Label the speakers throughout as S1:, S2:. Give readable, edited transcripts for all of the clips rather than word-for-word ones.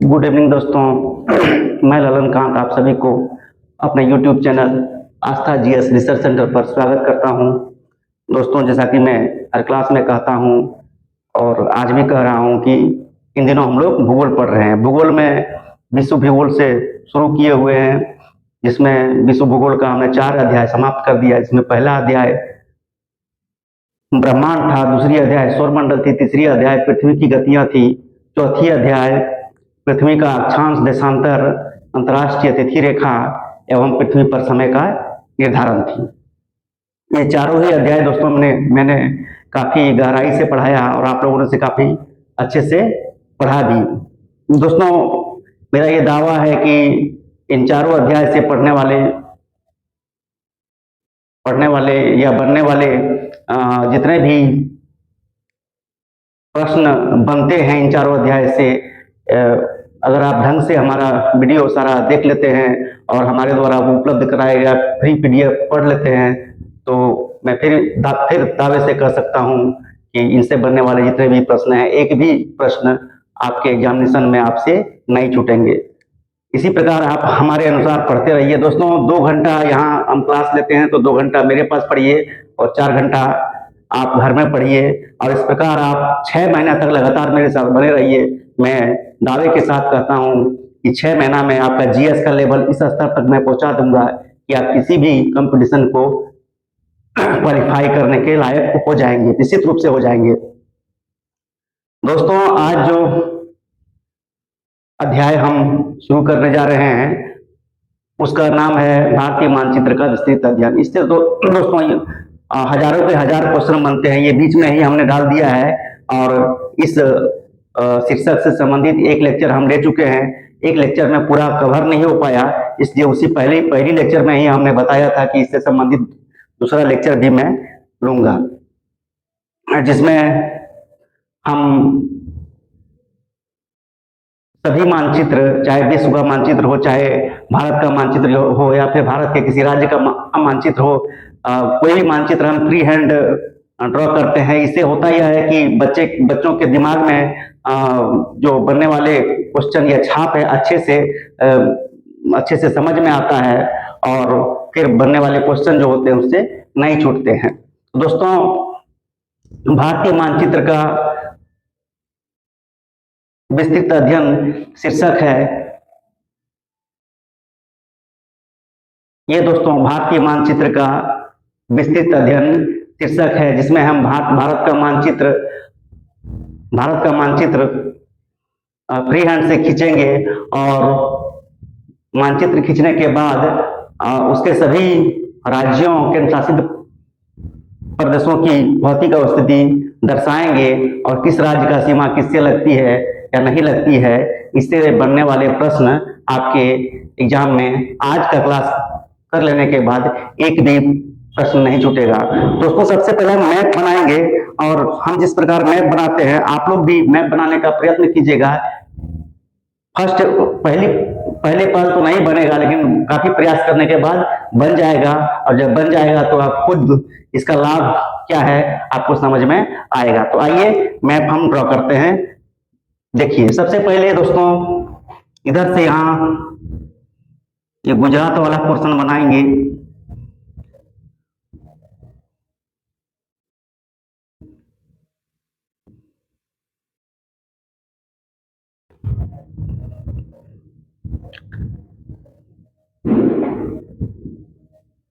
S1: Good evening दोस्तों। मैं ललन कांत आप सभी को अपने यूट्यूब चैनल आस्था जीएस रिसर्च सेंटर पर स्वागत करता हूं। दोस्तों, जैसा कि मैं हर क्लास में कहता हूं और आज भी कह रहा हूं कि इन दिनों हम लोग भूगोल पढ़ रहे हैं। भूगोल में विश्व भूगोल से शुरू किए हुए हैं, जिसमें विश्व भूगोल का हमने 4 अध्याय समाप्त कर दिया। इसमें पहला अध्याय ब्रह्मांड था, दूसरी अध्याय सौरमंडल थी, तीसरी अध्याय पृथ्वी की गतियां थी, चौथी अध्याय पृथ्वी का अक्षांश देशांतर, अंतर्राष्ट्रीय तिथि रेखा एवं पृथ्वी पर समय का निर्धारण थी। ये चारों ही अध्याय दोस्तों मैंने काफी गहराई से पढ़ाया और आप लोगों ने से काफी अच्छे से पढ़ा भी। दोस्तों, मेरा ये दावा है कि इन चारों अध्याय से पढ़ने वाले या बनने वाले जितने भी प्रश्न बनते हैं इन चारों अध्याय से, अगर आप ढंग से हमारा वीडियो सारा देख लेते हैं और हमारे द्वारा वो उपलब्ध कराए गया फ्री पीडीएफ पढ़ लेते हैं, तो मैं फिर दावे से कह सकता हूं कि इनसे बनने वाले जितने भी प्रश्न हैं, एक भी प्रश्न आपके एग्जामिनेशन में आपसे नहीं छूटेंगे। इसी प्रकार आप हमारे अनुसार पढ़ते रहिए। दोस्तों, 2 घंटा यहाँ हम क्लास लेते हैं, तो 2 घंटा मेरे पास पढ़िए और 4 घंटा आप घर में पढ़िए, और इस प्रकार आप 6 महीना तक लगातार मेरे साथ बने रहिए। मैं दावे के साथ कहता हूँ कि 6 महीना में आपका जीएस का लेवल इस स्तर तक मैं पहुंचा दूंगा कि आप किसी भी कंपटीशन को क्वालिफाई करने के लायक हो जाएंगे, निश्चित रूप से हो जाएंगे। दोस्तों, आज जो अध्याय हम शुरू करने जा रहे हैं उसका नाम है भारतीय मानचित्र का विस्तृत अध्ययन। इससे दोस्तों हजारों के हजार क्वेश्चन बनते हैं, ये बीच में ही हमने डाल दिया है, और इस शीर्षक से संबंधित एक लेक्चर हम ले चुके हैं। एक लेक्चर में पूरा कवर नहीं हो पाया, इसलिए उसी पहली लेक्चर में ही हमने बताया था कि इससे संबंधित दूसरा लेक्चर भी मैं लूंगा, जिसमें हम सभी मानचित्र, चाहे विश्व का मानचित्र हो, चाहे भारत का मानचित्र हो, या फिर भारत के किसी राज्य का मानचित्र हो, कोई भी मानचित्र हम फ्री हैंड ड्रॉ करते हैं। इससे होता यह है कि बच्चों के दिमाग में जो बनने वाले क्वेश्चन या छाप है अच्छे से समझ में आता है, और फिर बनने वाले क्वेश्चन जो होते हैं उससे नहीं छूटते हैं। दोस्तों, भारतीय मानचित्र का विस्तृत अध्ययन शीर्षक है ये। दोस्तों, भारतीय मानचित्र का विस्तृत अध्ययन शीर्षक है, जिसमें हम भारत का मानचित्र फ्री हैंड से खींचेंगे, और मानचित्र खींचने के बाद उसके सभी राज्यों केंद्र शासित प्रदेशों की भौतिक अवस्थिति दर्शाएंगे, और किस राज्य का सीमा किससे लगती है या नहीं लगती है। इससे बनने वाले प्रश्न आपके एग्जाम में आज का क्लास कर लेने के बाद एक भी प्रश्न नहीं छूटेगा। दोस्तों, सबसे पहले हम मैप बनाएंगे, और हम जिस प्रकार मैप बनाते हैं आप लोग भी मैप बनाने का प्रयत्न कीजिएगा। पहले पहल तो नहीं बनेगा, लेकिन काफी प्रयास करने के बाद बन जाएगा, और जब बन जाएगा तो आप खुद इसका लाभ क्या है आपको समझ में आएगा। तो आइए मैप हम ड्रॉ करते हैं। देखिए, सबसे पहले दोस्तों इधर से यहाँ ये गुजरात वाला पोर्शन बनाएंगे।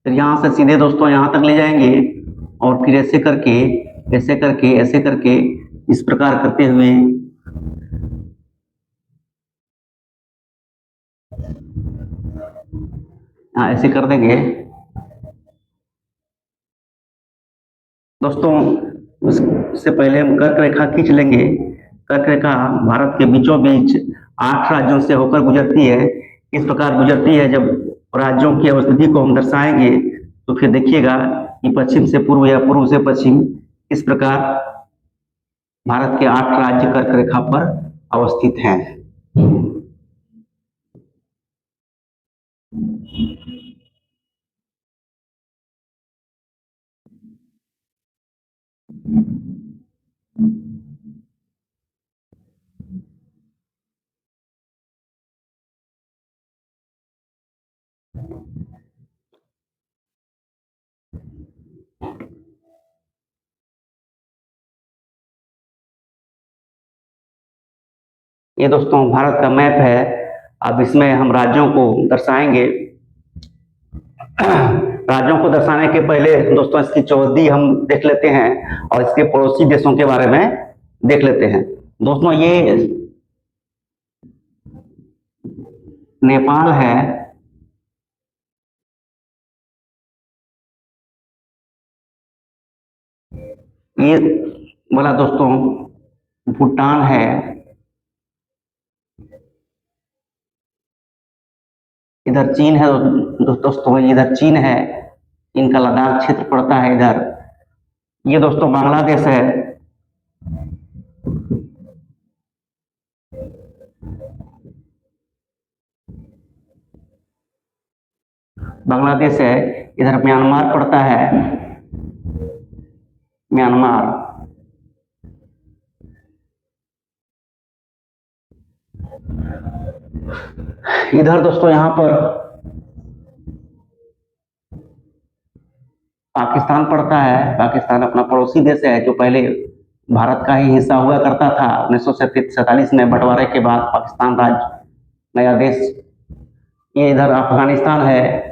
S1: फिर यहाँ से सीधे दोस्तों यहाँ तक ले जाएंगे, और फिर ऐसे करके ऐसे करके ऐसे करके इस प्रकार करते हुए ऐसे कर देंगे। दोस्तों, उससे पहले हम कर्क रेखा खींच लेंगे। कर्क रेखा भारत के बीचों बीच 8 राज्यों से होकर गुजरती है। इस प्रकार गुजरती है। जब राज्यों की अवस्थिति को हम दर्शाएंगे तो फिर देखिएगा कि पश्चिम से पूर्व या पूर्व से पश्चिम इस प्रकार भारत के 8 राज्य कर्क रेखा पर अवस्थित हैं। ये दोस्तों भारत का मैप है। अब इसमें हम राज्यों को दर्शाएंगे। राज्यों को दर्शाने के पहले दोस्तों इसकी चौहद्दी हम देख लेते हैं और इसके पड़ोसी देशों के बारे में देख लेते हैं। दोस्तों ये नेपाल है, ये वाला दोस्तों भूटान है, इधर चीन है दोस्तों, इधर चीन है, इनका लद्दाख क्षेत्र पड़ता है इधर। ये दोस्तों बांग्लादेश है, बांग्लादेश है, इधर म्यांमार पड़ता है, म्यांमार। इधर दोस्तों यहां पर पाकिस्तान पड़ता है। पाकिस्तान अपना पड़ोसी देश है जो पहले भारत का ही हिस्सा हुआ करता था। 1947 में बंटवारे के बाद पाकिस्तान राज्य नया देश। ये इधर अफगानिस्तान है,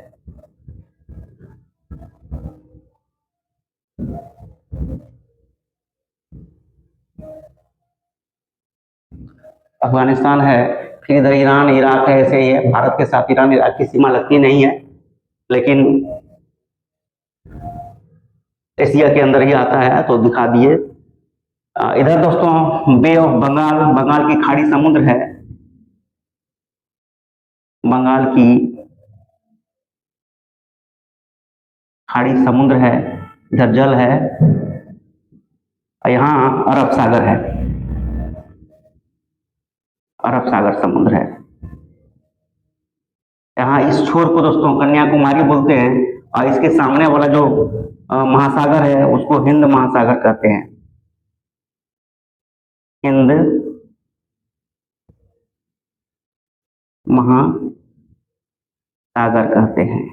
S1: अफगानिस्तान है। फिर इधर ईरान इराक है। ऐसे ही है, भारत के साथ ईरान इराक की सीमा लगती नहीं है, लेकिन एशिया के अंदर ही आता है, तो दिखा दिए। इधर दोस्तों बे ऑफ बंगाल, बंगाल की खाड़ी समुद्र है, बंगाल की खाड़ी समुद्र है, इधर जल है। यहाँ अरब सागर है, अरब सागर समुद्र है। यहाँ इस छोर को दोस्तों कन्याकुमारी बोलते हैं और इसके सामने वाला जो महासागर है उसको हिंद महासागर कहते हैं, हिंद महासागर कहते हैं,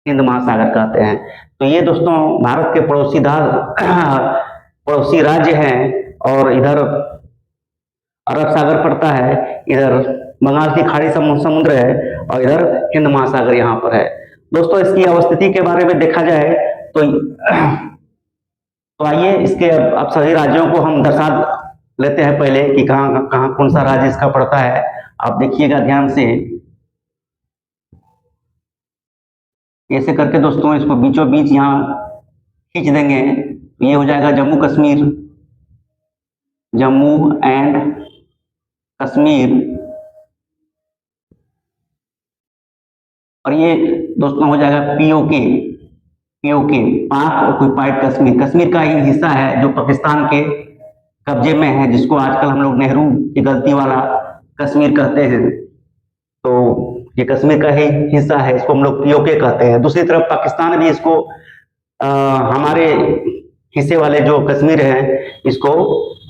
S1: हिंद महासागर कहते हैं। तो ये दोस्तों भारत के पड़ोसी राज्य हैं और इधर अरब सागर पड़ता है, इधर बंगाल की खाड़ी समुद्र है और इधर हिंद महासागर यहाँ पर है। दोस्तों इसकी अवस्थिति के बारे में देखा जाए तो आइए इसके अब सभी राज्यों को हम दर्शा लेते हैं पहले कि कहाँ कहाँ कौन सा राज्य इसका पड़ता है। आप देखिएगा ध्यान से, ऐसे करके दोस्तों इसको बीचों बीच यहाँ खींच देंगे, ये हो जाएगा जम्मू कश्मीर, जम्मू एंड कश्मीर। और ये दोस्तों हो जाएगा पीओके, पीओके पाक ऑक्युपाइड कश्मीर, कश्मीर का ही हिस्सा है जो पाकिस्तान के कब्जे में है, जिसको आजकल हम लोग नेहरू की गलती वाला कश्मीर कहते हैं। तो ये कश्मीर का ही हिस्सा है, इसको हम लोग पीओके कहते हैं। दूसरी तरफ पाकिस्तान भी इसको हमारे हिस्से वाले जो कश्मीर है इसको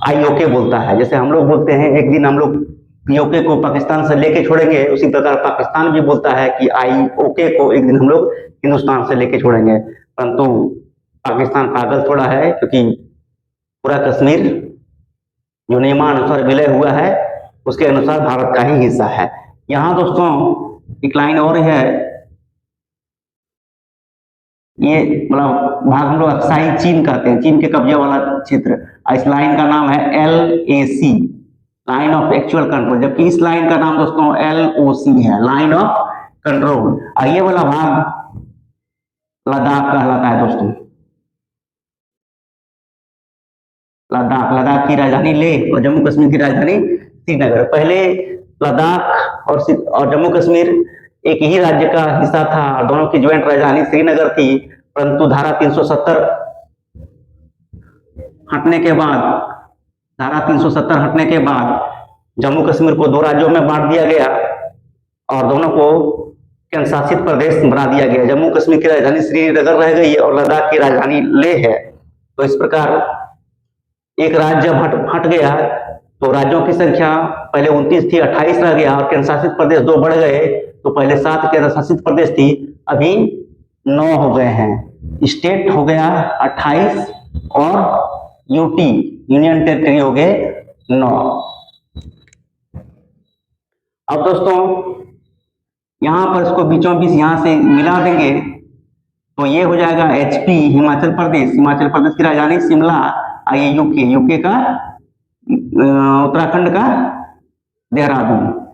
S1: आईओके बोलता है। जैसे हम लोग बोलते हैं एक दिन हम लोग पीओके को पाकिस्तान से लेके छोड़ेंगे, उसी प्रकार पाकिस्तान भी बोलता है कि आईओके को एक दिन हम लोग हिंदुस्तान से लेके छोड़ेंगे। परंतु पाकिस्तान पागल थोड़ा है, क्योंकि पूरा कश्मीर जो नियमानुसार विलय हुआ है उसके अनुसार भारत का ही हिस्सा है। यहाँ दोस्तों एक लाइन और है, ये मतलब भाग हम लोग अक्साई चीन कहते हैं, चीन के कब्जे वाला क्षेत्र। इस लाइन का नाम है LAC, line of actual control, जबकि इस लाइन का नाम दोस्तों LOC है, लाइन ऑफ कंट्रोल। ये वाला भाग लद्दाख कहलाता है दोस्तों, लद्दाख, लद्दाख की राजधानी लेह और जम्मू कश्मीर की राजधानी श्रीनगर। पहले लद्दाख और जम्मू कश्मीर एक ही राज्य का हिस्सा था, दोनों की ज्वाइंट राजधानी श्रीनगर थी। परंतु धारा 370 हटने के बाद, धारा 370 हटने के बाद जम्मू कश्मीर को दो राज्यों में बांट दिया गया और दोनों को केंद्र शासित प्रदेश बना दिया गया। जम्मू कश्मीर की राजधानी श्रीनगर रह गई और लद्दाख की राजधानी लेह है। तो इस प्रकार एक राज्य जब हट गया तो राज्यों की संख्या पहले 29 थी, 28 रह गया, और केंद्र शासित प्रदेश 2 बढ़ गए। तो पहले 7 केंद्र शासित प्रदेश थी, अभी 9 हो गए हैं। स्टेट हो गया 28 और यूटी यूनियन टेरिटरी हो गए 9। अब दोस्तों यहां पर इसको बीचों बीच यहां से मिला देंगे तो ये हो जाएगा एचपी हिमाचल प्रदेश। हिमाचल प्रदेश की राजधानी शिमला, और ये यूके, यूके का उत्तराखंड का देहरादून।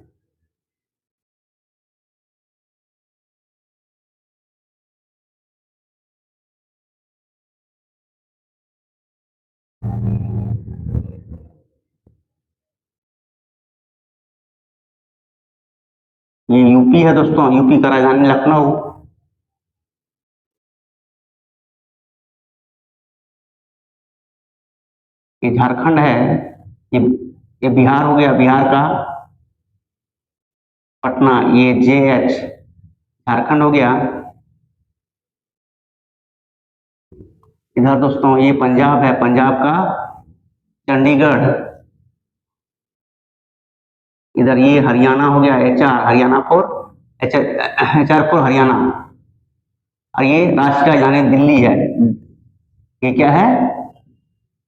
S1: ये यूपी है दोस्तों, यूपी का राजधानी लखनऊ। ये झारखंड है, ये ये बिहार हो गया, बिहार का पटना, ये जेएच झारखंड हो गया। इधर दोस्तों ये पंजाब है, पंजाब का चंडीगढ़। इधर ये हरियाणा हो गया, HR, Haryana for HR for Haryana. और ये राष्ट्रीय राजधानी दिल्ली है। ये क्या है?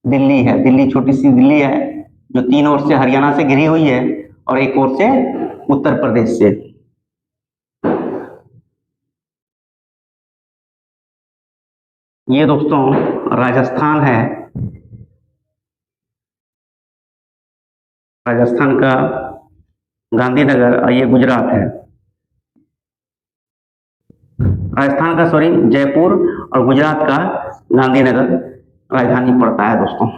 S1: दिल्ली है, दिल्ली, छोटी सी दिल्ली है जो 3 ओर से हरियाणा से घिरी हुई है और एक ओर से उत्तर प्रदेश से। ये दोस्तों राजस्थान है, राजस्थान का गांधीनगर, और ये गुजरात है। राजस्थान का सॉरी जयपुर, और गुजरात का गांधीनगर राजधानी पड़ता है दोस्तों।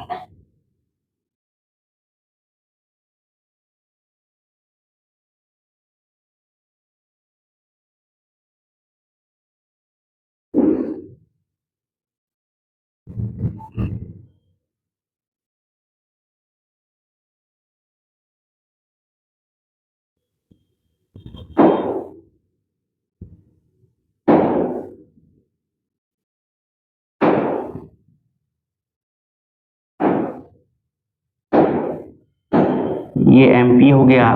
S1: ये एमपी हो गया,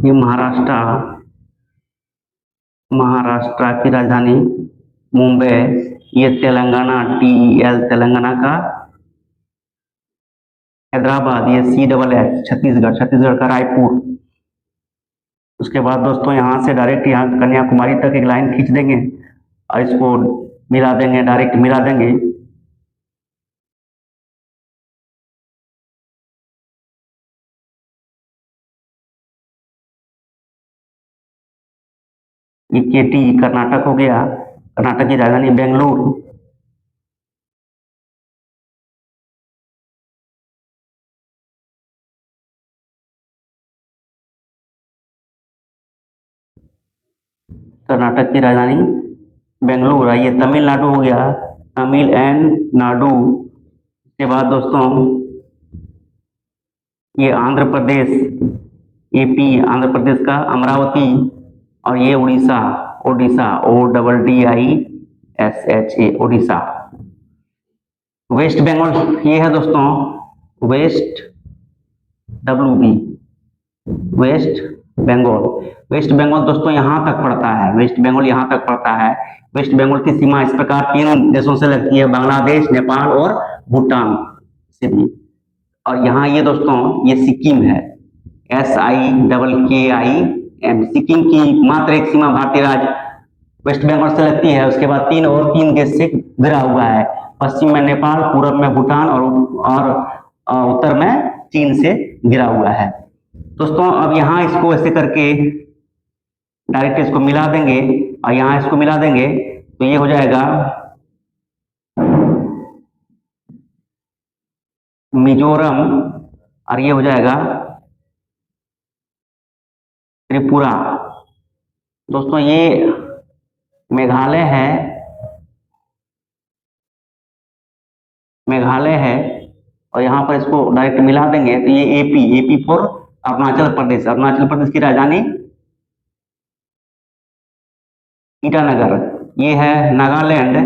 S1: ये महाराष्ट्र, महाराष्ट्र की राजधानी मुंबई। ये तेलंगाना, टीएल तेलंगाना का, हैदराबाद, ये CSS छत्तीसगढ़, छत्तीसगढ़ का रायपुर। उसके बाद दोस्तों यहाँ से डायरेक्ट यहाँ कन्याकुमारी तक एक लाइन खींच देंगे और इसको मिला देंगे, डायरेक्ट मिला देंगे। ये केटी कर्नाटक हो गया, कर्नाटक की राजधानी बेंगलुरु। कर्नाटक की राजधानी बेंगलुरु। ये तमिलनाडु हो गया, तमिल एंड नाडु। इसके बाद दोस्तों ये आंध्र प्रदेश, एपी, आंध्र प्रदेश का अमरावती, और ये उड़ीसा, ओडिशा, ODDISHA, ओडिशा। वेस्ट बंगाल ये है दोस्तों, वेस्ट WB, वेस्ट बंगाल। वेस्ट बंगाल दोस्तों यहाँ तक पड़ता है, वेस्ट बंगाल यहाँ तक पड़ता है। वेस्ट बंगाल की सीमा इस प्रकार 3 देशों से लगती है, बांग्लादेश, नेपाल और भूटान से भी। और यहाँ ये दोस्तों ये सिक्किम है, SIKKIM। सिक्किम की मात्र एक सीमा भारतीय राज्य वेस्ट बंगाल से लगती है। उसके बाद 3 देश से घिरा हुआ है, पश्चिम में नेपाल, पूर्व में भूटान, और उत्तर में चीन से घिरा हुआ है। दोस्तों अब यहाँ इसको ऐसे करके डायरेक्ट इसको मिला देंगे, और यहाँ इसको मिला देंगे तो ये हो जाएगा मिजोरम, और ये हो जाएगा त्रिपुरा। दोस्तों ये मेघालय है, मेघालय है, और यहाँ पर इसको डायरेक्ट मिला देंगे तो ये एपी फॉर अरुणाचल प्रदेश। अरुणाचल प्रदेश की राजधानी ईटानगर, ये है नागालैंड,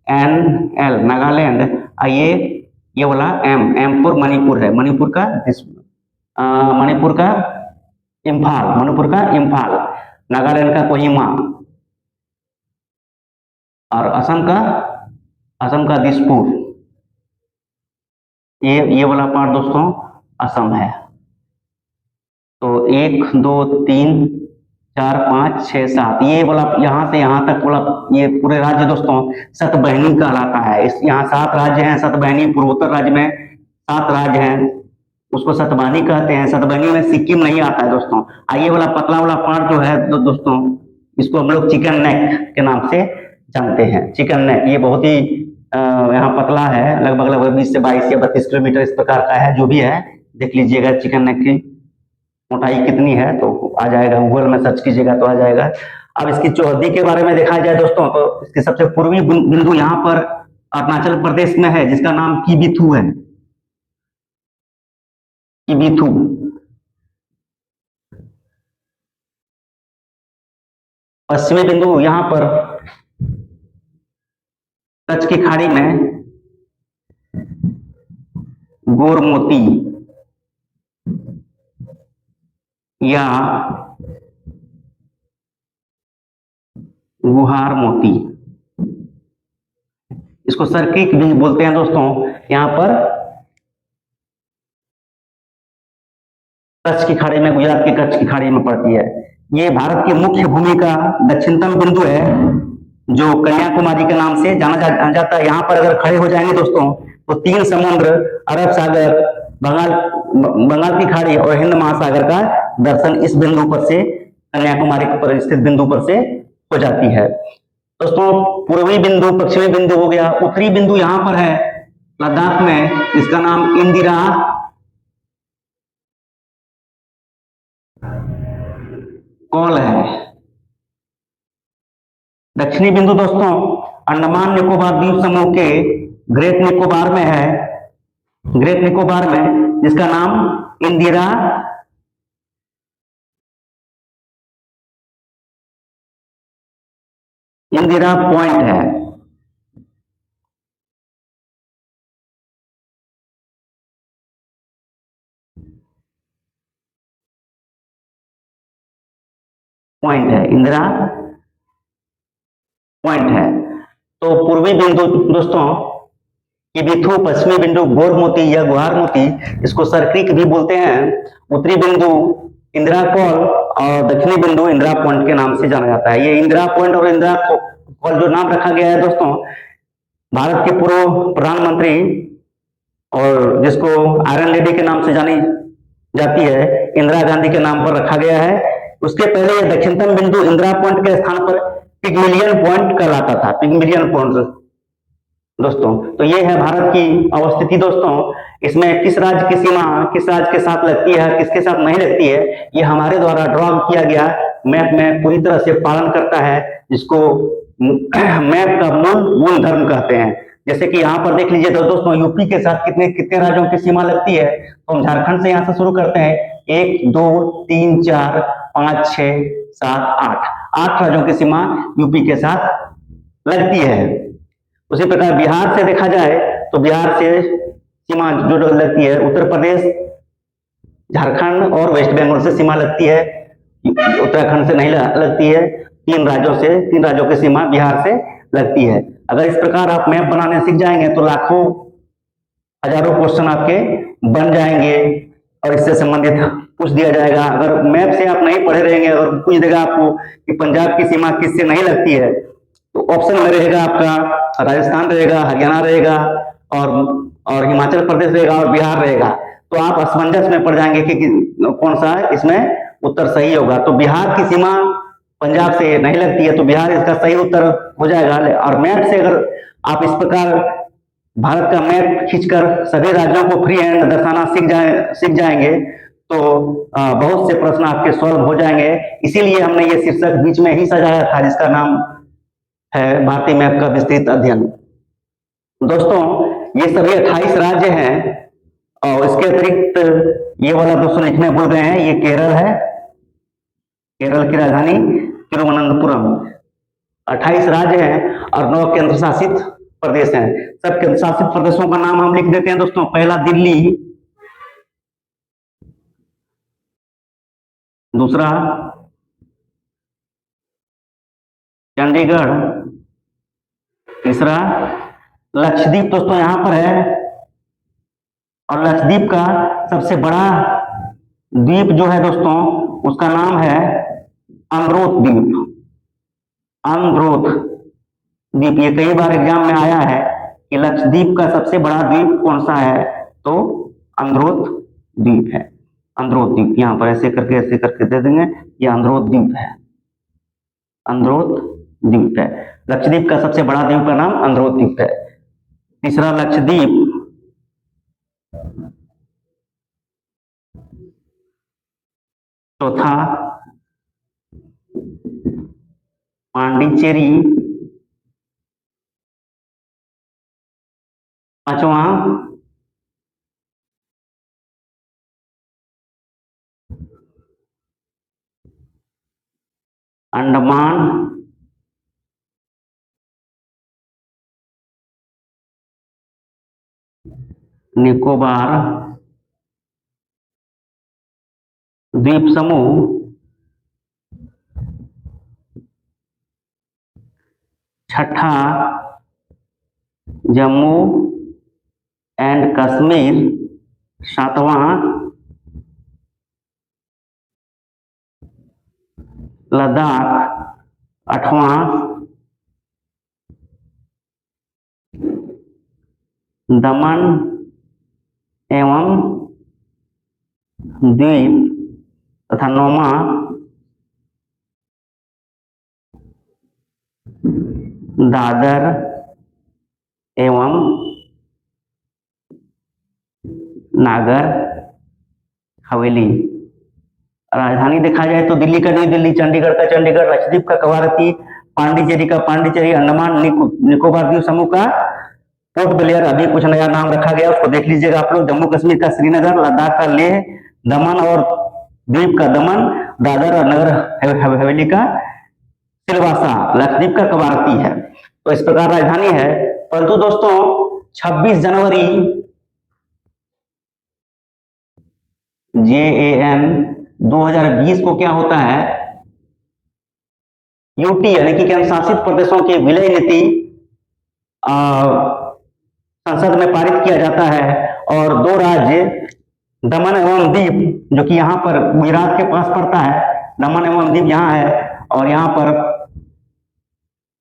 S1: NL नागालैंड। ये वाला M फॉर मणिपुर है, मणिपुर का मणिपुर का इम्फाल, नागालैंड का कोहिमा, और असम का दिसपुर। ये वाला पार्ट दोस्तों असम है। तो 1 2 3 4 5 6 7, ये वाला यहाँ से यहाँ तक वाला ये पूरे राज्य दोस्तों सतबहनी कहलाता है। इस यहाँ 7 राज्य हैं सतबहनी। पूर्वोत्तर राज्य में 7 राज्य हैं, उसको सतबहनी कहते हैं। सतबहनी में सिक्किम नहीं आता है दोस्तों। ये वाला पतला वाला पार्ट जो है दोस्तों, इसको हम लोग चिकन नेक के नाम से जानते हैं। चिकन नेक ये बहुत ही यहाँ पतला है, लगभग 20 से 22 या 32 किलोमीटर इस प्रकार का है। जो भी है देख लीजिएगा चिकन नेक की मोटाई कितनी है, तो आ जाएगा, गूगल में सर्च कीजिएगा तो आ जाएगा। अब इसकी चौहद्दी के बारे में देखा जाए दोस्तों, तो इसके सबसे पूर्वी बिंदु यहाँ पर अरुणाचल प्रदेश में है, जिसका नाम किबिथु है। किबिथु। पश्चिमी बिंदु यहाँ पर कच्छ की खाड़ी में गोरमोती या गुहार मोती, इसको सर्किक भी बोलते हैं दोस्तों। यहाँ पर कच्छ की खाड़ी में, गुजरात की कच्छ की खाड़ी में पड़ती है। ये भारत की मुख्य भूमि का दक्षिणतम बिंदु है, जो कन्याकुमारी के नाम से जाना जाता है। यहाँ पर अगर खड़े हो जाएंगे दोस्तों, तो 3 समुद्र, अरब सागर, बंगाल की खाड़ी और हिंद महासागर का दर्शन इस बिंदु पर से, कन्याकुमारी पर स्थित बिंदु पर से हो जाती है दोस्तों। पूर्वी बिंदु, पश्चिमी बिंदु हो गया। उत्तरी बिंदु यहाँ पर है लद्दाख में, इसका नाम इंदिरा कॉल है। दक्षिणी बिंदु दोस्तों अंडमान निकोबार द्वीप समूह के ग्रेट निकोबार में है, ग्रेट निकोबार में, जिसका नाम इंदिरा पॉइंट है। इंदिरा पॉइंट है। तो पूर्वी बिंदु दोस्तों किबिथु, पश्चिमी बिंदु गोरमोती या गुहार मोती, इसको सरक्रिक भी बोलते हैं। उत्तरी बिंदु इंदिरा कॉल और दक्षिणी बिंदु इंदिरा पॉइंट के नाम से जाना जाता है। ये इंदिरा पॉइंट और इंदिरा कॉल जो नाम रखा गया है दोस्तों, भारत के पूर्व प्रधानमंत्री और जिसको आयरन लेडी के नाम से जानी जाती है, इंदिरा गांधी के नाम पर रखा गया है। उसके पहले दक्षिणतम बिंदु इंदिरा पॉइंट के स्थान पर पिगमिलियन पॉइंट कहलाता था, पिगमिलियन पॉइंट दोस्तों। तो ये है भारत की अवस्थिति दोस्तों। इसमें किस राज्य की सीमा किस राज्य के साथ लगती है, किसके साथ नहीं लगती है, ये हमारे द्वारा ड्रॉ किया गया मैप में पूरी तरह से पालन करता है, जिसको मैप का मूल धर्म कहते हैं। जैसे कि यहाँ पर देख लीजिए तो दोस्तों, यूपी के साथ कितने राज्यों की सीमा लगती है। तो हम झारखंड से यहाँ से शुरू करते हैं। 1 2 3 4 5 6 7 8 राज्यों की सीमा यूपी के साथ लगती है। उसी प्रकार बिहार से देखा जाए तो बिहार से सीमा जो लगती है, उत्तर प्रदेश, झारखंड और वेस्ट बंगाल से सीमा लगती है, उत्तराखंड से नहीं लगती है। 3 राज्यों की सीमा बिहार से लगती है। अगर इस प्रकार आप मैप बनाने सीख जाएंगे तो लाखों हजारों क्वेश्चन आपके बन जाएंगे और इससे संबंधित पूछ दिया जाएगा। अगर मैप से आप नहीं पढ़े रहेंगे, अगर पूछ देगा आपको कि पंजाब की सीमा किससे नहीं लगती है, तो ऑप्शन में रहेगा आपका राजस्थान रहेगा, हरियाणा रहेगा और हिमाचल प्रदेश रहेगा और बिहार रहेगा। तो आप असमंजस में पड़ जाएंगे कि कौन सा इसमें उत्तर सही होगा। तो बिहार की सीमा पंजाब से नहीं लगती है, तो बिहार इसका सही उत्तर हो जाएगा। और मैप से अगर आप इस प्रकार भारत का मैप खींचकर सभी राज्यों को फ्री हैंड दर्शाना सीख जाएंगे तो बहुत से प्रश्न आपके सॉल्व हो जाएंगे। इसीलिए हमने ये शीर्षक बीच में ही सजाया था, जिसका नाम है भारतीय मैप का विस्तृत अध्ययन। दोस्तों ये सभी 28 राज्य हैं और इसके अतिरिक्त ये वाला दोस्तों लिखने भूल गए हैं, ये केरल है। केरल की राजधानी तिरुवनंतपुरम। 28 राज्य हैं और 9 केंद्र शासित प्रदेश हैं। सब केंद्र शासित प्रदेशों का नाम हम लिख देते हैं दोस्तों। पहला दिल्ली, दूसरा चंडीगढ़, तीसरा लक्षद्वीप दोस्तों यहां पर है, और लक्षद्वीप का सबसे बड़ा द्वीप जो है दोस्तों उसका नाम है अंद्रोथ द्वीप। अंद्रोथ द्वीप, ये कई बार एग्जाम में आया है कि लक्षद्वीप का सबसे बड़ा द्वीप कौन सा है, तो अंद्रोथ द्वीप है। अंद्रोथ द्वीप, यहां पर ऐसे करके दे देंगे, ये अंद्रोथ द्वीप है। अंद्रोथ द्वीप है। लक्षद्वीप का सबसे बड़ा द्वीप का नाम अंद्रोथ द्वीप है। तीसरा लक्षद्वीप, चौथा पांडिचेरी, पांचवा अंडमान निकोबार द्वीप समूह, छठा जम्मू एंड कश्मीर, सातवां लद्दाख, आठवां दमन एवं द्वीप तथा नौवां दादर एवं नागर हवेली। राजधानी देखा जाए तो दिल्ली का नई दिल्ली, चंडीगढ़ का चंडीगढ़, लक्षद्वीप का कवारत्ती, पांडिचेरी का पांडिचेरी, अंडमान निकोबार द्वीप समूह का पोर्ट ब्लेयर। अभी कुछ नया नाम रखा गया, उसको देख लीजिएगा आप लोग। जम्मू कश्मीर का श्रीनगर, लद्दाख का लेह, दमन और द्वीप का दमन, दादर और नगर हवेली का सिलवासा, लक्षद्वीप का कवारत्ती है। तो इस प्रकार राजधानी है। परंतु दोस्तों 26 जनवरी JAN 2020 को क्या होता है, यूटी यानी कि केंद्र शासित प्रदेशों की विलय नीति संसद में पारित किया जाता है, और 2 राज्य दमन एवं दीव, जो कि यहाँ पर गुजरात के पास पड़ता है, दमन एवं दीव यहाँ है, और यहाँ पर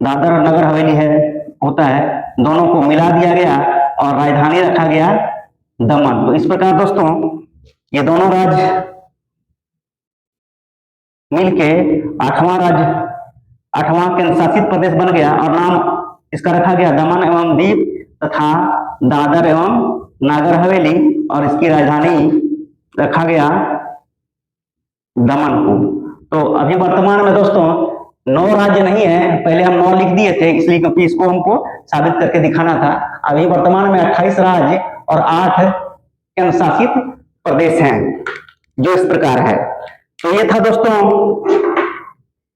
S1: दादर और नगर हवेली है होता है, दोनों को मिला दिया गया और राजधानी रखा गया दमन। तो इस प्रकार दोस्तों ये दोनों राज्य मिलके 8वां राज्य, 8वां केंद्र शासित प्रदेश बन गया, और नाम इसका रखा गया दमन एवं दीव तथा दादर एवं नागर हवेली, और इसकी राजधानी रखा गया दमन को। तो अभी वर्तमान में दोस्तों 9 राज्य नहीं है, पहले हम 9 लिख दिए थे, इसलिए क्योंकि इसको हमको साबित करके दिखाना था। अभी वर्तमान में 28 राज्य और 8 केंद्र शासित प्रदेश हैं, जो इस प्रकार है। तो ये था दोस्तों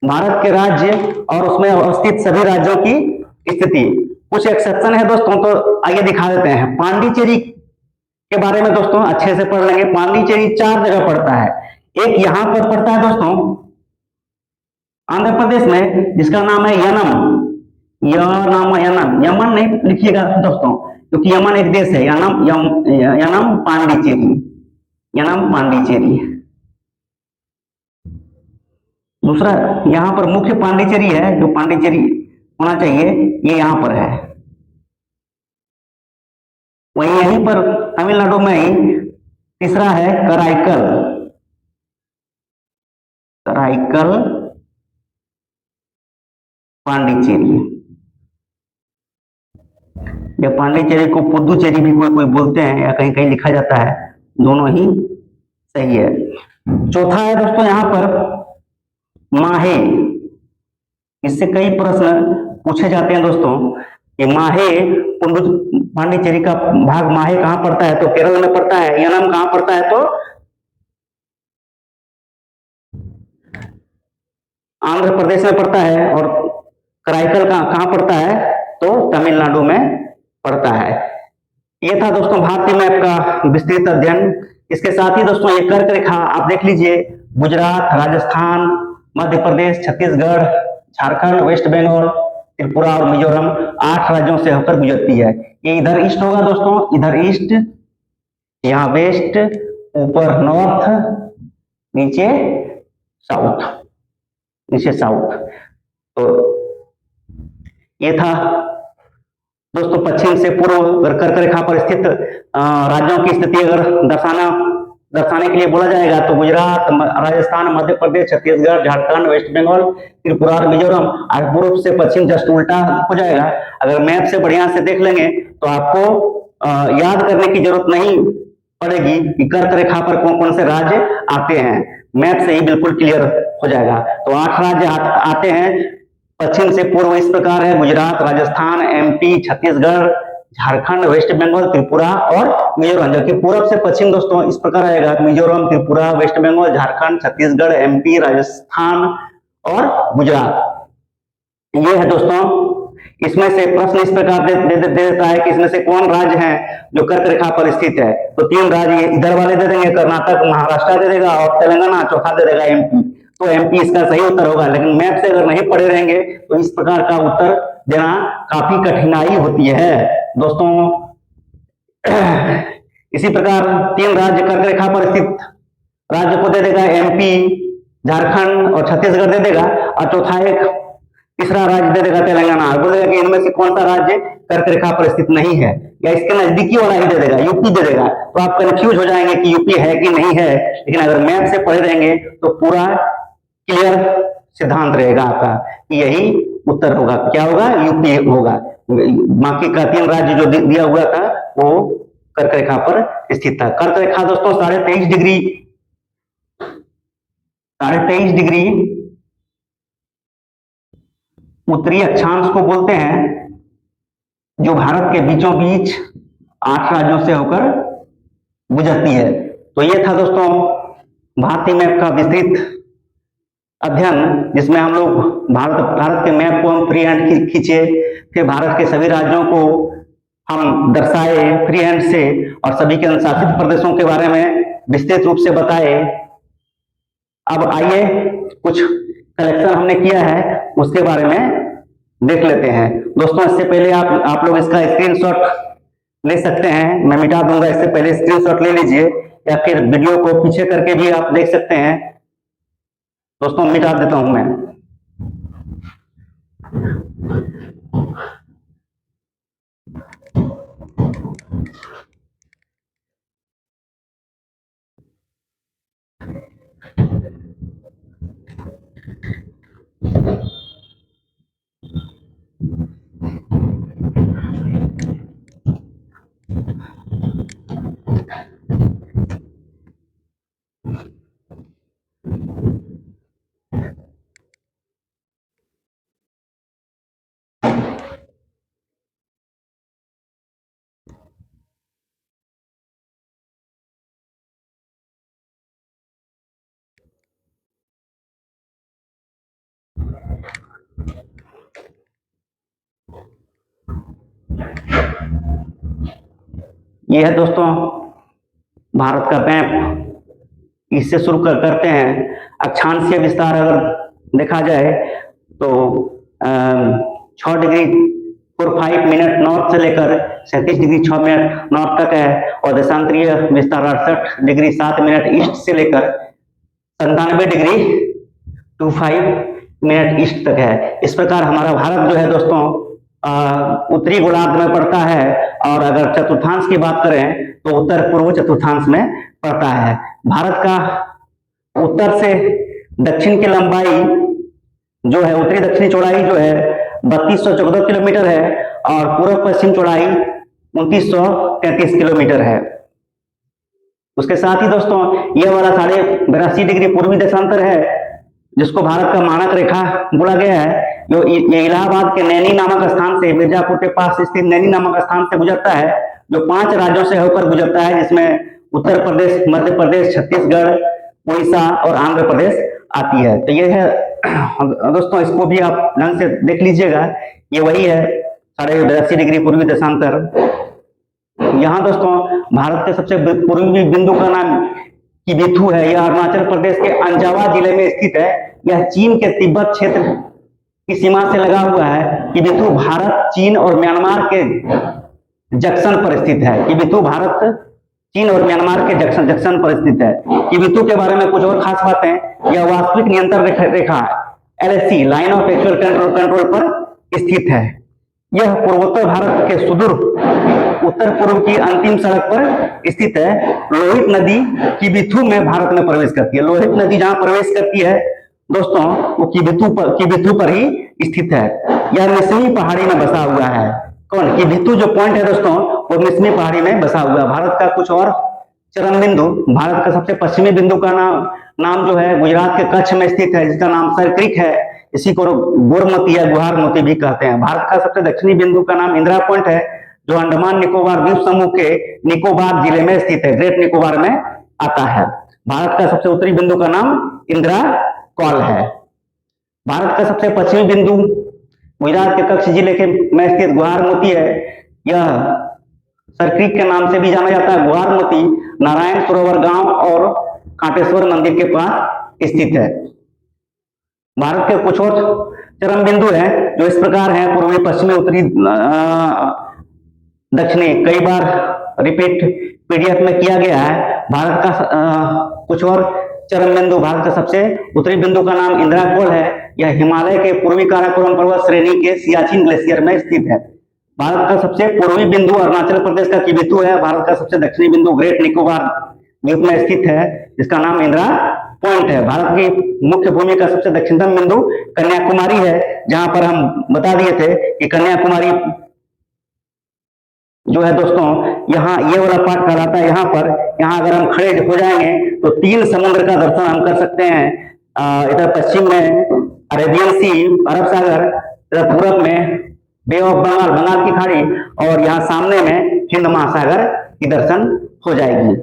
S1: भारत के राज्य और उसमें अवस्थित सभी राज्यों की स्थिति। कुछ एक्सेप्शन है दोस्तों, तो आइए दिखा देते हैं। पांडिचेरी के बारे में दोस्तों अच्छे से पढ़ लेंगे। पांडिचेरी 4 जगह पड़ता है। एक यहां पर पड़ता है दोस्तों आंध्र प्रदेश में, जिसका नाम है यनम। यनम, यमन नहीं लिखिएगा दोस्तों, क्योंकि यमन एक देश है। यनम पांडिचेरी, यनम पांडिचेरी। दूसरा यहां पर मुख्य पांडिचेरी है, जो पांडिचेरी होना चाहिए, ये यहां पर है। वहीं यहीं पर तमिलनाडु में ही तीसरा है कराईकल, कराईकल पांडिचेरी। या पांडिचेरी को पुदुचेरी भी कोई बोलते हैं, या कहीं कहीं लिखा जाता है, दोनों ही सही है। चौथा है दोस्तों यहां पर माहे। इससे कई प्रश्न पूछे जाते हैं दोस्तों कि माहे, पांडिचेरी का भाग माहे कहां पड़ता है, तो केरल में पड़ता है। यनम कहां पड़ता है, तो आंध्र प्रदेश में पड़ता है। और कराईकल कहाँ पड़ता है, तो तमिलनाडु में पड़ता है। ये था दोस्तों भारतीय मैप का विस्तृत अध्ययन। इसके साथ ही दोस्तों ये कर्क रेखा आप देख लीजिए, गुजरात, राजस्थान, मध्य प्रदेश, छत्तीसगढ़, झारखंड, वेस्ट बंगाल, त्रिपुरा और मिजोरम 8 राज्यों से होकर गुजरती है। ये इधर ईस्ट होगा दोस्तों, इधर ईस्ट, यहाँ वेस्ट, ऊपर नॉर्थ, नीचे साउथ, नीचे साउथ। तो ये था दोस्तों पश्चिम से पूर्व कर्क रेखा पर स्थित राज्यों की स्थिति अगर दर्शाने के लिए बोला जाएगा तो गुजरात, राजस्थान, मध्य प्रदेश, छत्तीसगढ़, झारखंड, वेस्ट बंगाल, त्रिपुरा और मिजोरम। और पूर्व से पश्चिम जस्ट उल्टा हो जाएगा। अगर मैप से बढ़िया से देख लेंगे तो आपको याद करने की जरूरत नहीं पड़ेगी कि कर्क रेखा पर कौन कौन से राज्य आते हैं, मैप से ही बिल्कुल क्लियर हो जाएगा। तो 8 राज्य आते हैं पश्चिम से पूर्व इस प्रकार है, गुजरात, राजस्थान, एमपी, छत्तीसगढ़, झारखंड, वेस्ट बंगाल, त्रिपुरा और मिजोरम। जबकि पूर्व से पश्चिम दोस्तों इस प्रकार आएगा, मिजोरम, त्रिपुरा, वेस्ट बंगाल, झारखंड, छत्तीसगढ़, एमपी, राजस्थान और गुजरात। ये है दोस्तों, इसमें से प्रश्न इस प्रकार दे देता है कि इसमें से कौन राज्य है जो कर्क रेखा पर स्थित है। तो 3 राज्य इधर वाले दे देंगे, कर्नाटक, महाराष्ट्र दे देगा और तेलंगाना, चौथा दे देगा एमपी। तो एमपी इसका सही उत्तर होगा। लेकिन मैप से अगर नहीं पढ़े रहेंगे तो इस प्रकार का उत्तर देना काफी कठिनाई होती है दोस्तों। इसी प्रकार 3 राज्य कर्क रेखा पर स्थित राज्य को दे देगा एमपी, झारखंड और छत्तीसगढ़ दे देगा, और चौथा एक तीसरा राज्य दे देगा तेलंगाना। बोलेगा कि इनमें से कौन सा राज्य कर्क रेखा पर स्थित नहीं है, या इसके नजदीकी वाला ही दे देगा, यूपी दे देगा। तो आप कंफ्यूज हो जाएंगे कि यूपी है कि नहीं है। लेकिन अगर मैप से पढ़े रहेंगे तो पूरा क्लियर सिद्धांत रहेगा आपका कि यही उत्तर होगा। क्या होगा? यूपी होगा। बाकी का 3 राज्य जो दिया हुआ था वो कर्क रेखा पर स्थित था। कर्क रेखा दोस्तों 23.5 डिग्री उत्तरी अक्षांश को बोलते हैं, जो भारत के बीचों बीच 8 राज्यों से होकर गुजरती है। तो ये था दोस्तों भारतीय मैप का विस्तृत अध्ययन, जिसमें हम लोग भारत के मैप को हम फ्री हैंड खींचे, फिर भारत के सभी राज्यों को हम दर्शाए फ्री हैंड से, और सभी के अनुशासित प्रदेशों के बारे में विस्तृत रूप से बताए। अब आइए कुछ कलेक्शन हमने किया है उसके बारे में देख लेते हैं दोस्तों। इससे पहले आप लोग इसका स्क्रीनशॉट ले सकते हैं, मैं मिटा दूंगा। इससे पहले स्क्रीनशॉट ले लीजिए, या फिर वीडियो को पीछे करके भी आप देख सकते हैं। दोस्तों मिटा देता हूं मैं। ये है दोस्तों भारत का मैप। इससे शुरू करते हैं। अक्षांशीय विस्तार अगर देखा जाए तो 6 डिग्री 45 मिनट नॉर्थ से लेकर 37 डिग्री 6 मिनट नॉर्थ तक है, और देशांतरीय विस्तार 68 डिग्री 7 मिनट ईस्ट से लेकर 97 डिग्री 25 मिनट ईस्ट तक है। इस प्रकार हमारा भारत जो है दोस्तों उत्तरी गोलार्ध में पड़ता है, और अगर चतुर्थांश की बात करें तो उत्तर पूर्व चतुर्थांश में पड़ता है। भारत का उत्तर से दक्षिण की लंबाई जो है, उत्तरी दक्षिणी चौड़ाई जो है 3214 किलोमीटर है, और पूर्व पश्चिम चौड़ाई 2933 किलोमीटर है। उसके साथ ही दोस्तों यह वाला 82.5 डिग्री पूर्वी देशांतर है, जिसको भारत का मानक रेखा बोला गया है। जो ये इलाहाबाद के नैनी नामक स्थान से, मिर्जापुर के पास स्थित नैनी नामक स्थान से गुजरता है, जो 5 राज्यों से होकर गुजरता है, जिसमें उत्तर प्रदेश, मध्य प्रदेश, छत्तीसगढ़, उड़ीसा और आंध्र प्रदेश आती है। तो ये है दोस्तों इसको भी आप ढंग से देख लीजिएगा। ये वही है 80 डिग्री पूर्वी देशांतर। यहाँ दोस्तों भारत के सबसे पूर्वी बिंदु का नाम किबिथु है। यह अरुणाचल प्रदेश के अंजावा जिले में स्थित है। यह चीन के तिब्बत क्षेत्र की सीमा से लगा हुआ है। किबिथु भारत, चीन और म्यांमार के जंक्शन पर स्थित है। किबिथु भारत, चीन और म्यांमार के जंक्शन पर स्थित है। किबिथु के बारे में कुछ और खास बातें, यह वास्तविक नियंत्रण रेखा LAC line of actual control पर स्थित है। यह पूर्वोत्तर भारत के सुदूर उत्तर पूर्व की अंतिम सड़क पर स्थित है। लोहित नदी किबिथु में भारत में प्रवेश करती है। लोहित नदी जहां प्रवेश करती है दोस्तों वो किबिथु पर ही स्थित है। यह मिसमी पहाड़ी में बसा हुआ है। कौन? किबिथु जो पॉइंट है दोस्तों वो मिसमी पहाड़ी में बसा हुआ है। भारत का कुछ और चरम बिंदु, भारत का सबसे पश्चिमी बिंदु का नाम जो है गुजरात के कच्छ में स्थित है, जिसका नाम सर क्रीक है। इसी को गोरमती या गुहार मोती भी कहते हैं। भारत का सबसे दक्षिणी बिंदु का नाम इंदिरा पॉइंट है, जो अंडमान निकोबार द्वीप समूह के निकोबार जिले में स्थित है, ग्रेट निकोबार में आता है। भारत का सबसे उत्तरी बिंदु का नाम इंदिरा कॉल है। भारत का सबसे पश्चिमी बिंदु गुजरात के कच्छ जिले के में स्थित गुहार मोती है। यह सरक्रीक के नाम से भी जाना जाता है। गुहार मोती नारायण सरोवर गांव और कांटेश्वर मंदिर के पास स्थित है। भारत के कुछ और चरम बिंदु हैं जो इस प्रकार हैं: पूर्वी, पश्चिमी, उत्तरी, दक्षिणी। कई बार रिपीट पीडीएफ में किया गया है। भारत का कुछ और चरम बिंदु, भारत का सबसे उत्तरी बिंदु का नाम इंदिरा कॉल है। यह हिमालय के पूर्वी काराकोरम पर्वत श्रेणी के सियाचिन ग्लेशियर में स्थित है। भारत का सबसे पूर्वी बिंदु अरुणाचल प्रदेश का किबिथु है। भारत का सबसे दक्षिणी बिंदु ग्रेट निकोबार द्वीप में स्थित है, जिसका नाम इंदिरा पॉइंट है। भारत की मुख्य भूमि का सबसे दक्षिणतम बिंदु कन्याकुमारी है, जहां पर हम बता दिए थे कि कन्याकुमारी जो है दोस्तों, यहाँ ये वाला पार्ट कहलाता है। यहाँ अगर हम खड़े हो जाएंगे तो 3 समुद्र का दर्शन हम कर सकते हैं। इधर पश्चिम में अरेबियन सी, अरब सागर, इधर पूरब में बे ऑफ बंगाल, बंगाल की खाड़ी, और यहाँ सामने में हिंद महासागर की दर्शन हो जाएगी।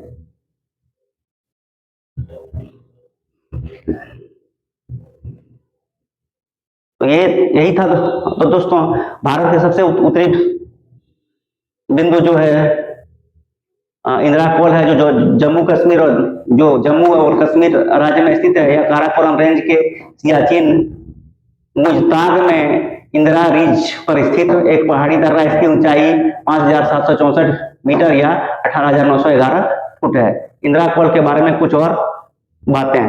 S1: तो यही था तो दोस्तों, भारत के सबसे उत्तरी बिंदु जो है इंदिरा कॉल है, जो जम्मू कश्मीर और जो जम्मू और कश्मीर राज्य में स्थित है। यह काराकोरम रेंज के सियाचिन मुजताग में इंदिरा रिज पर स्थित एक पहाड़ी दर्रा। इसकी ऊंचाई 5764 मीटर या 18911 फुट है। इंदिरा कॉल के बारे में कुछ और बातें।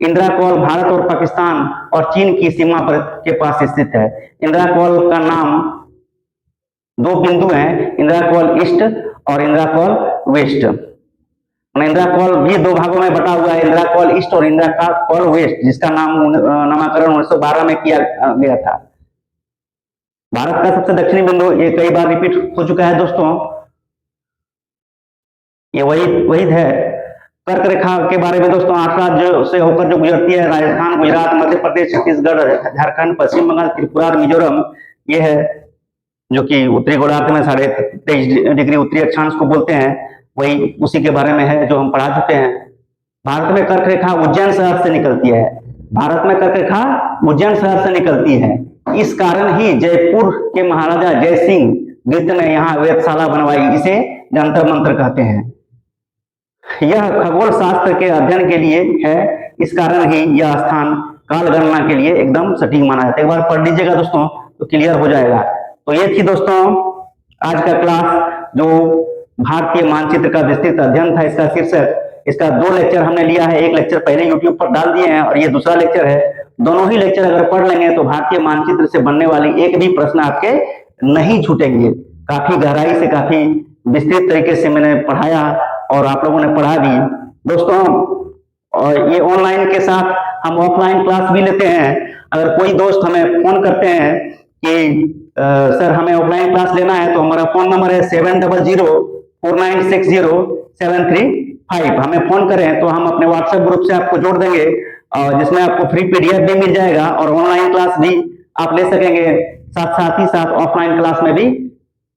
S1: इंदिरा कॉल भारत और पाकिस्तान और चीन की सीमा पर के पास स्थित है। इंदिरा कॉल का नाम 2 बिंदु हैं, इंदिरा कॉल ईस्ट और Indira Col West. Indira Col भी 2 भागों में बटा हुआ है, इंदिरा कॉल ईस्ट और इंदिरा कॉल वेस्ट, जिसका नामकरण 1912 में किया गया था। भारत का सबसे दक्षिणी बिंदु, ये कई बार रिपीट हो चुका है दोस्तों, ये वही है। कर्क रेखा के बारे में दोस्तों, 8 राज्यों से होकर जो गुजरती है, राजस्थान, गुजरात, मध्य प्रदेश, छत्तीसगढ़, झारखंड, पश्चिम बंगाल, त्रिपुरा और मिजोरम, ये है जो कि उत्तरी गोलार्ध में 23.5 डिग्री उत्तरी अक्षांश को बोलते हैं। वही उसी के बारे में है जो हम पढ़ा चुके हैं। भारत में कर्क रेखा उज्जैन शहर से निकलती है। भारत में कर्क रेखा उज्जैन शहर से निकलती है। इस कारण ही जयपुर के महाराजा जय सिंह द्वितीय ने यहाँ वेधशाला बनवाई। इसे जंतर मंतर कहते हैं। यह खगोल शास्त्र के अध्ययन के लिए है। इस कारण ही यह स्थान काल गणना के लिए एकदम सटीक माना जाता है। एक बार पढ़ लीजिएगा दोस्तों तो क्लियर हो जाएगा। तो ये थी दोस्तों आज का क्लास, जो भारतीय मानचित्र का विस्तृत अध्ययन था। इसका शीर्षक, इसका 2 लेक्चर हमने लिया है। एक लेक्चर पहले YouTube पर डाल दिए हैं और ये दूसरा लेक्चर है। दोनों ही लेक्चर अगर पढ़ लेंगे तो भारतीय मानचित्र से बनने वाली एक भी प्रश्न आपके नहीं छूटेंगे। काफी गहराई से, काफी विस्तृत तरीके से मैंने पढ़ाया और आप लोगों ने पढ़ा भी दोस्तों। और ये ऑनलाइन के साथ हम ऑफलाइन क्लास भी लेते हैं। अगर कोई दोस्त हमें फोन करते हैं कि सर हमें ऑफलाइन क्लास लेना है, तो हमारा फोन नंबर है 7004960735। हमें फोन करें तो हम अपने व्हाट्सएप ग्रुप से आपको जोड़ देंगे, और जिसमें आपको फ्री PDF भी मिल जाएगा और ऑनलाइन क्लास भी आप ले सकेंगे। साथ ही साथ ऑफलाइन क्लास में भी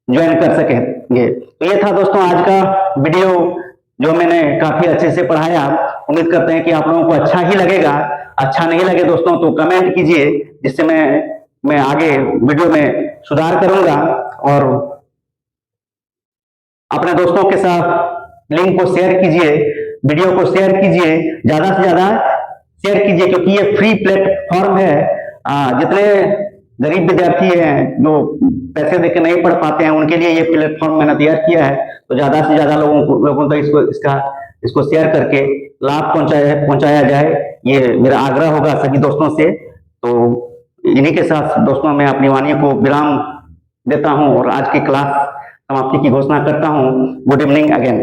S1: ज्वाइन कर सकेंगे। तो ये था दोस्तों आज का वीडियो, जो मैंने काफी अच्छे से पढ़ाया। उम्मीद करते हैं कि आप लोगों को अच्छा ही लगेगा। अच्छा नहीं लगे दोस्तों तो कमेंट कीजिए, जिससे मैं आगे वीडियो में सुधार करूंगा। और अपने दोस्तों के साथ लिंक को शेयर कीजिए, वीडियो को शेयर कीजिए, ज्यादा से ज्यादा शेयर कीजिए, क्योंकि ये फ्री प्लेटफॉर्म है। जितने गरीब विद्यार्थी हैं जो पैसे देकर नहीं पढ़ पाते हैं, उनके लिए ये प्लेटफॉर्म मैंने तैयार किया है। तो ज्यादा से ज्यादा लोगों तक इसको शेयर करके लाभ पहुंचाया जाए, ये मेरा आग्रह होगा सभी दोस्तों से। तो इन्हीं के साथ दोस्तों मैं अपनी वाणी को विराम देता हूं और आज की क्लास समाप्ति की घोषणा करता हूं। Good evening again.